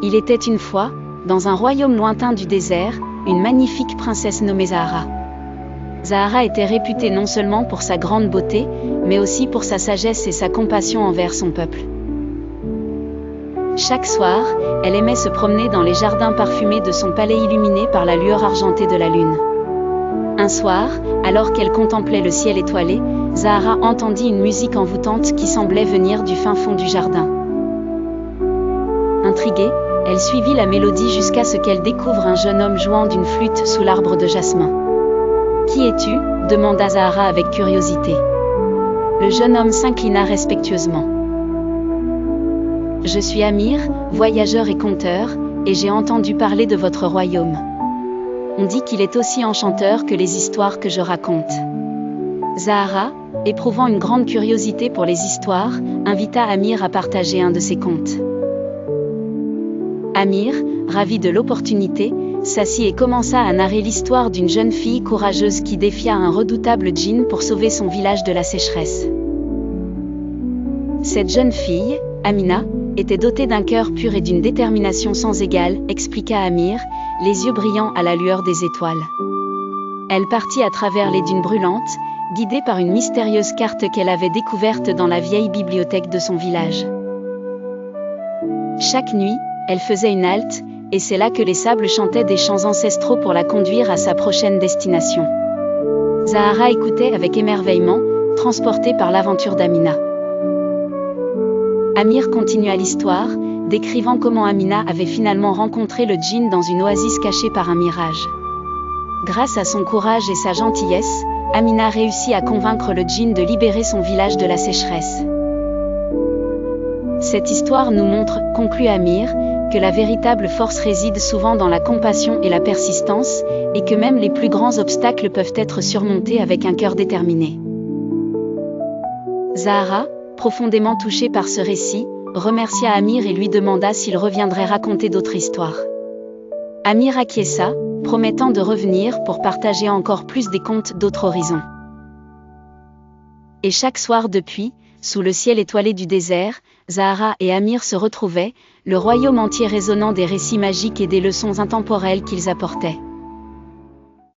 Il était une fois, dans un royaume lointain du désert, une magnifique princesse nommée Zahara. Zahara était réputée non seulement pour sa grande beauté, mais aussi pour sa sagesse et sa compassion envers son peuple. Chaque soir, elle aimait se promener dans les jardins parfumés de son palais illuminé par la lueur argentée de la lune. Un soir, alors qu'elle contemplait le ciel étoilé, Zahara entendit une musique envoûtante qui semblait venir du fin fond du jardin. Intriguée, elle suivit la mélodie jusqu'à ce qu'elle découvre un jeune homme jouant d'une flûte sous l'arbre de jasmin. « Qui es-tu » demanda Zahara avec curiosité. Le jeune homme s'inclina respectueusement. « Je suis Amir, voyageur et conteur, et j'ai entendu parler de votre royaume. On dit qu'il est aussi enchanteur que les histoires que je raconte. » Zahara, éprouvant une grande curiosité pour les histoires, invita Amir à partager un de ses contes. Amir, ravi de l'opportunité, s'assit et commença à narrer l'histoire d'une jeune fille courageuse qui défia un redoutable djinn pour sauver son village de la sécheresse. Cette jeune fille, Amina, était dotée d'un cœur pur et d'une détermination sans égale, expliqua Amir, les yeux brillants à la lueur des étoiles. Elle partit à travers les dunes brûlantes, guidée par une mystérieuse carte qu'elle avait découverte dans la vieille bibliothèque de son village. Chaque nuit, elle faisait une halte, et c'est là que les sables chantaient des chants ancestraux pour la conduire à sa prochaine destination. Zahara écoutait avec émerveillement, transportée par l'aventure d'Amina. Amir continua l'histoire, décrivant comment Amina avait finalement rencontré le djinn dans une oasis cachée par un mirage. Grâce à son courage et sa gentillesse, Amina réussit à convaincre le djinn de libérer son village de la sécheresse. Cette histoire nous montre, conclut Amir, que la véritable force réside souvent dans la compassion et la persistance, et que même les plus grands obstacles peuvent être surmontés avec un cœur déterminé. Zahara, profondément touchée par ce récit, remercia Amir et lui demanda s'il reviendrait raconter d'autres histoires. Amir acquiesça, promettant de revenir pour partager encore plus des contes d'autres horizons. Et chaque soir depuis, sous le ciel étoilé du désert, Zahara et Amir se retrouvaient, le royaume entier résonnant des récits magiques et des leçons intemporelles qu'ils apportaient.